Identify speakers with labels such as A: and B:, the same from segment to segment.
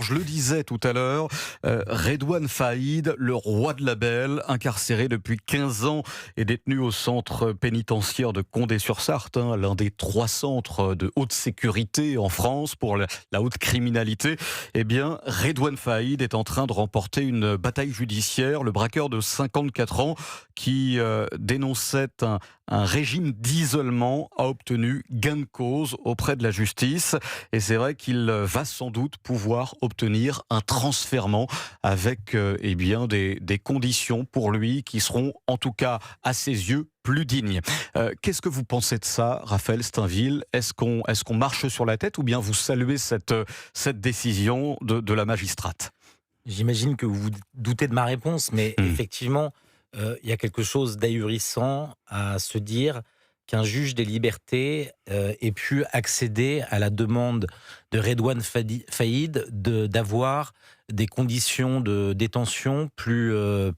A: je le disais tout à l'heure, Redouane Faïd, le roi de la belle, incarcéré depuis 15 ans et détenu au centre pénitentiaire de Condé-sur-Sarthe, l'un des 3 centres de haute sécurité en France pour la haute criminalité. Eh bien, Redouane Faïd est en train de remporter une bataille judiciaire. Le braqueur de 54 ans qui dénonçait un régime d'isolement a obtenu gain de cause auprès de la justice. Et c'est vrai qu'il va sans doute pouvoir obtenir un transfèrement avec des conditions pour lui qui seront en tout cas à ses yeux plus dignes. Qu'est-ce que vous pensez de ça, Raphaël Steinville ? Est-ce qu'on marche sur la tête ou bien vous saluez cette décision de la magistrate ?
B: J'imagine que vous vous doutez de ma réponse, mais effectivement, il y a quelque chose d'ahurissant à se dire qu'un juge des libertés ait pu accéder à la demande de Redouane Faïd d'avoir des conditions de détention plus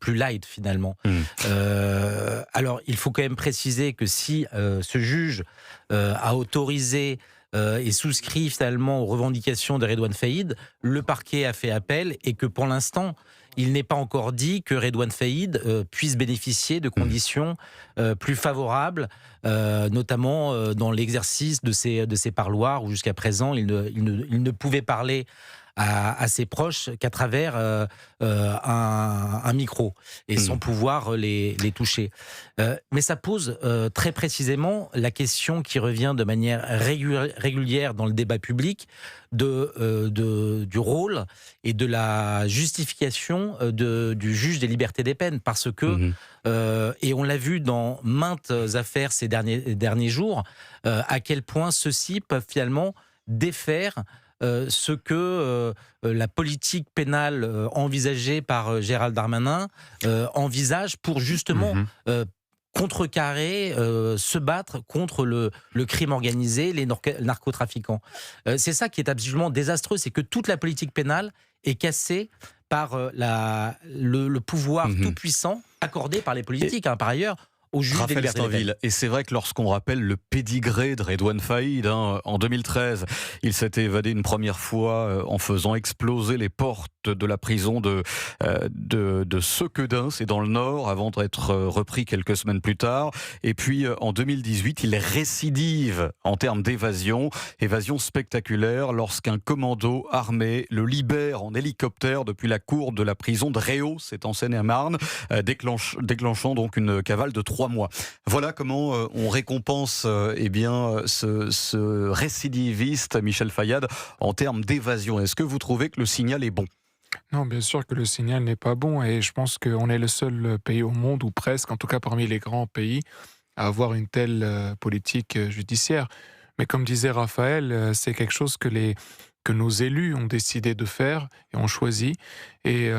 B: light finalement. Alors, il faut quand même préciser que si ce juge a autorisé et souscrit finalement aux revendications de Redouane Faïd, le parquet a fait appel et que pour l'instant, il n'est pas encore dit que Redouane Faïd puisse bénéficier de conditions plus favorables, notamment dans l'exercice de ses parloirs, où jusqu'à présent, il ne pouvait parler à ses proches qu'à travers un micro et sans pouvoir les toucher. Mais ça pose très précisément la question qui revient de manière régulière dans le débat public du rôle et de la justification du juge des libertés des peines. Parce que, et on l'a vu dans maintes affaires ces derniers jours, à quel point ceux-ci peuvent finalement défaire ce que la politique pénale envisagée par Gérald Darmanin envisage pour justement contrecarrer, se battre contre le crime organisé, les narcotrafiquants. C'est ça qui est absolument désastreux, c'est que toute la politique pénale est cassée par le pouvoir tout-puissant accordé par les politiques, par ailleurs, au juge des libertés des peines.
A: Et c'est vrai que lorsqu'on rappelle le pédigré de Redouane Faïd, en 2013, il s'était évadé une première fois en faisant exploser les portes de la prison de Sequedin, c'est dans le Nord, avant d'être repris quelques semaines plus tard. Et puis en 2018, il récidive en termes d'évasion spectaculaire lorsqu'un commando armé le libère en hélicoptère depuis la cour de la prison de Réau, c'est en Seine-et-Marne, déclenchant donc une cavale de 3 mois. Voilà comment on récompense ce récidiviste Michel Fayad en termes d'évasion. Est-ce que vous trouvez que le signal est bon ?
C: Non, bien sûr que le signal n'est pas bon et je pense qu'on est le seul pays au monde, ou presque, en tout cas parmi les grands pays, à avoir une telle politique judiciaire. Mais comme disait Raphaël, c'est quelque chose que nos élus ont décidé de faire et ont choisi. Et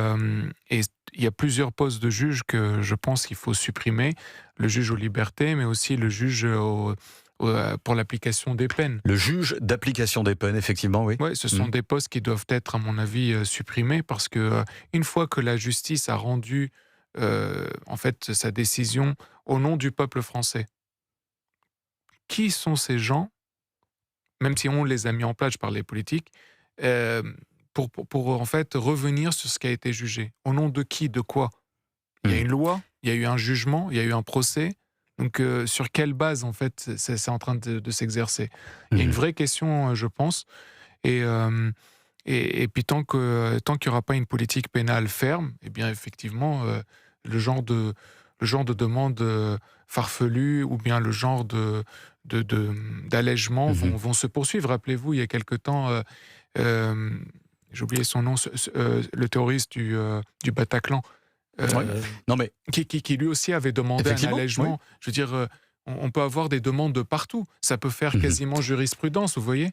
C: il y a plusieurs postes de juges que je pense qu'il faut supprimer. Le juge aux libertés, mais aussi le juge pour l'application des peines.
A: Le juge d'application des peines, effectivement, oui.
C: Oui, ce sont des postes qui doivent être, à mon avis, supprimés parce que une fois que la justice a rendu sa décision au nom du peuple français, qui sont ces gens, même si on les a mis en place par les politiques, pour en fait revenir sur ce qui a été jugé. Au nom de qui, de quoi ? Il y a une loi, il y a eu un jugement, il y a eu un procès. Donc, sur quelle base, en fait, c'est en train de s'exercer ? Il y a une vraie question, je pense. Et puis, tant qu'il n'y aura pas une politique pénale ferme, eh bien, effectivement, le genre de demande farfelue ou bien le genre d'allègement vont se poursuivre. Rappelez-vous, il y a quelque temps, j'ai oublié son nom, le terroriste du Bataclan,
A: Non mais
C: qui lui aussi avait demandé un allègement. Oui. Je veux dire, on peut avoir des demandes de partout. Ça peut faire quasiment jurisprudence, vous voyez ?